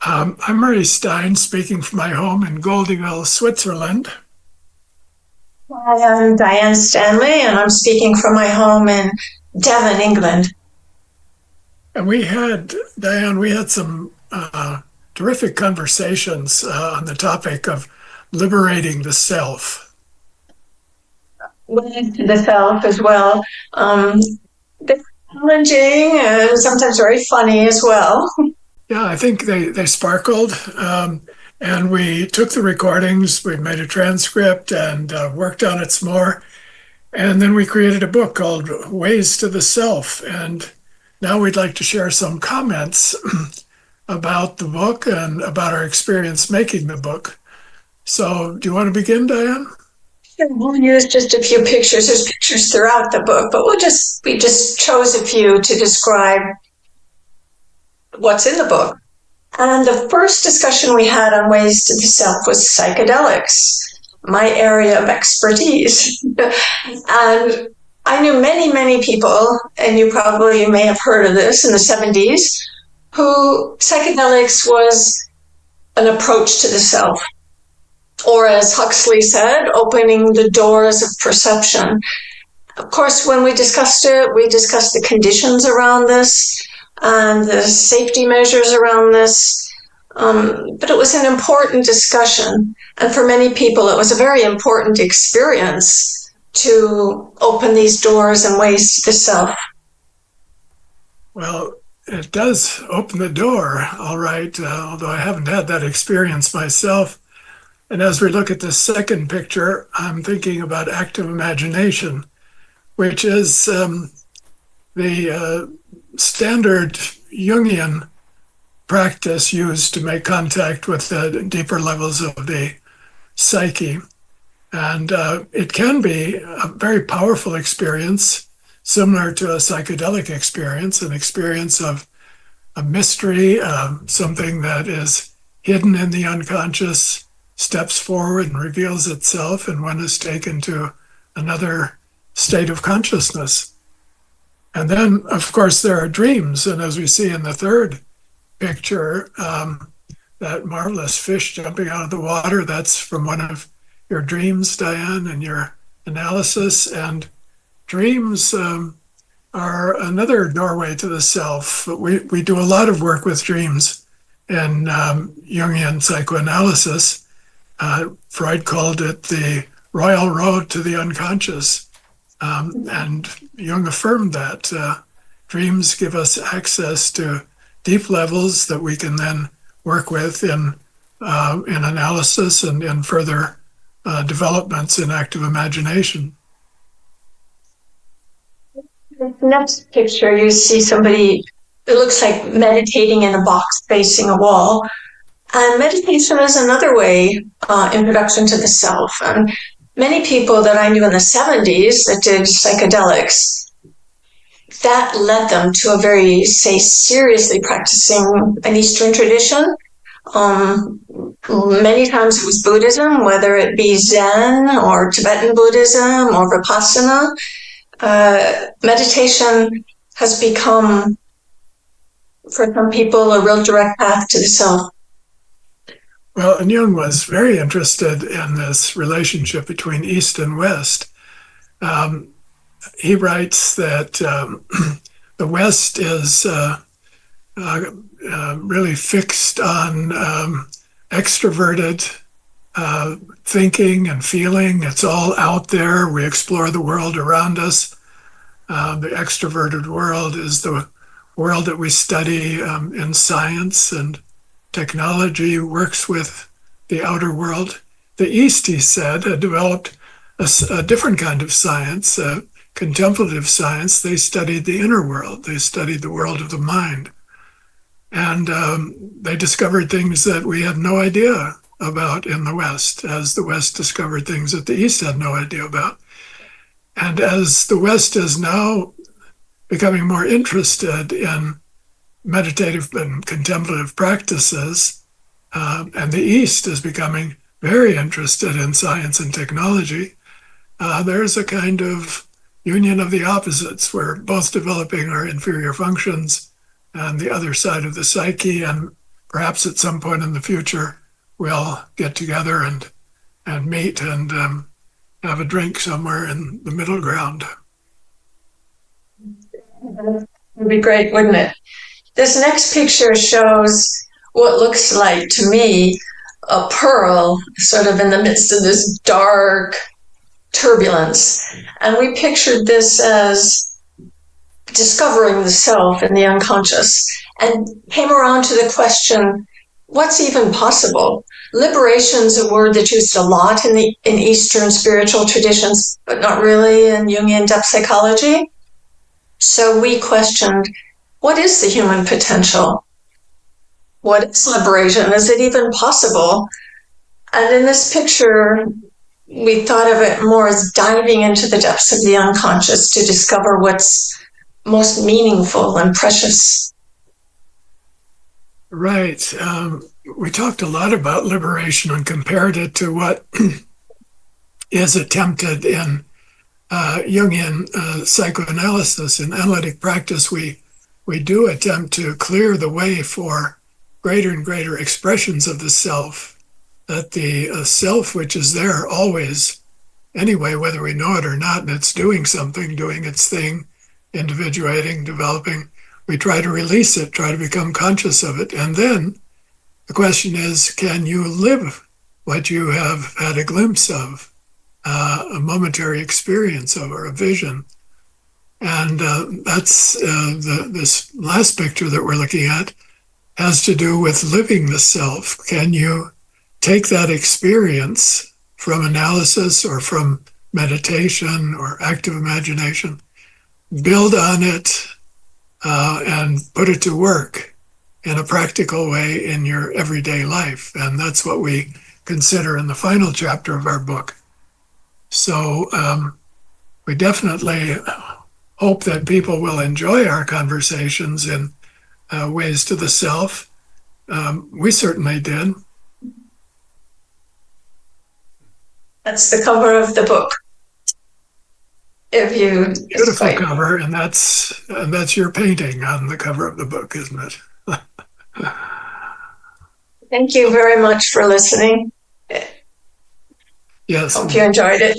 I'm Murray Stein, speaking from my home in Goldingville, Switzerland. Hi, I'm Diane Stanley, and I'm speaking from my home in Devon, England. And Diane, we had some terrific conversations on the topic of liberating the self. With the self as well. They're challenging and sometimes very funny as well. Yeah, I think they sparkled. And we took the recordings, we made a transcript and worked on it some more. And then we created a book called Ways to the Self. And now we'd like to share some comments about the book and about our experience making the book. So, do you want to begin, Diane? We'll use just a few pictures. There's pictures throughout the book, but we just chose a few to describe what's in the book. And the first discussion we had on Ways to the Self was psychedelics, my area of expertise. And I knew many, many people, and you probably may have heard of this in the 70s, who psychedelics was an approach to the self. Or as Huxley said, opening the doors of perception. Of course, when we discussed it, we discussed the conditions around this and the safety measures around this. But it was an important discussion. And for many people, it was a very important experience to open these doors and ways to the self. Well, it does open the door, all right, although I haven't had that experience myself. And as we look at the second picture, I'm thinking about active imagination, which is the standard Jungian practice used to make contact with the deeper levels of the psyche. And it can be a very powerful experience, similar to a psychedelic experience, an experience of a mystery, something that is hidden in the unconscious, steps forward and reveals itself, and one is taken to another state of consciousness. And then, of course, there are dreams. And as we see in the third picture, that marvelous fish jumping out of the water, that's from one of your dreams, Diane, and your analysis. And dreams are another doorway to the self. We do a lot of work with dreams in Jungian psychoanalysis. Freud called it the royal road to the unconscious. And Jung affirmed that dreams give us access to deep levels that we can then work with in analysis and in further developments in active imagination. Next picture, you see somebody, it looks like meditating in a box facing a wall. And meditation is another way, introduction to the self. And many people that I knew in the 70s that did psychedelics, that led them to a very, say, seriously practicing an Eastern tradition. Many times it was Buddhism, whether it be Zen or Tibetan Buddhism or Vipassana. Meditation has become, for some people, a real direct path to the self. Well, and Jung was very interested in this relationship between East and West. He writes that the West is really fixed on extroverted thinking and feeling. It's all out there. We explore the world around us. The extroverted world is the world that we study in science, and technology works with the outer world. The East, he said, had developed a different kind of science, contemplative science. They studied the inner world. They studied the world of the mind. And they discovered things that we had no idea about in the West, as the West discovered things that the East had no idea about. And as the West is now becoming more interested in meditative and contemplative practices, and the East is becoming very interested in science and technology, there's a kind of union of the opposites. We're both developing our inferior functions and the other side of the psyche. And perhaps at some point in the future, we'll get together and meet and have a drink somewhere in the middle ground. That would be great, wouldn't it? This next picture shows what looks like, to me, a pearl sort of in the midst of this dark turbulence. And we pictured this as discovering the self in the unconscious and came around to the question, what's even possible? Liberation is a word that's used a lot in Eastern spiritual traditions, but not really in Jungian depth psychology. So we questioned, what is the human potential? What is liberation? Is it even possible? And in this picture, we thought of it more as diving into the depths of the unconscious to discover what's most meaningful and precious. Right. We talked a lot about liberation and compared it to what is attempted in Jungian psychoanalysis. In analytic practice, we do attempt to clear the way for greater and greater expressions of the self, that the self, which is there always, anyway, whether we know it or not, and it's doing something, doing its thing, individuating, developing, we try to release it, try to become conscious of it. And then the question is, can you live what you have had a glimpse of, a momentary experience of, or a vision? And that's this last picture that we're looking at has to do with living the self. Can you take that experience from analysis or from meditation or active imagination, build on it, and put it to work in a practical way in your everyday life? And that's what we consider in the final chapter of our book. So we definitely hope that people will enjoy our conversations in ways to the self. We certainly did. That's the cover of the book. If you Beautiful cover, and that's your painting on the cover of the book, isn't it? Thank you very much for listening. Yes. Hope you enjoyed it.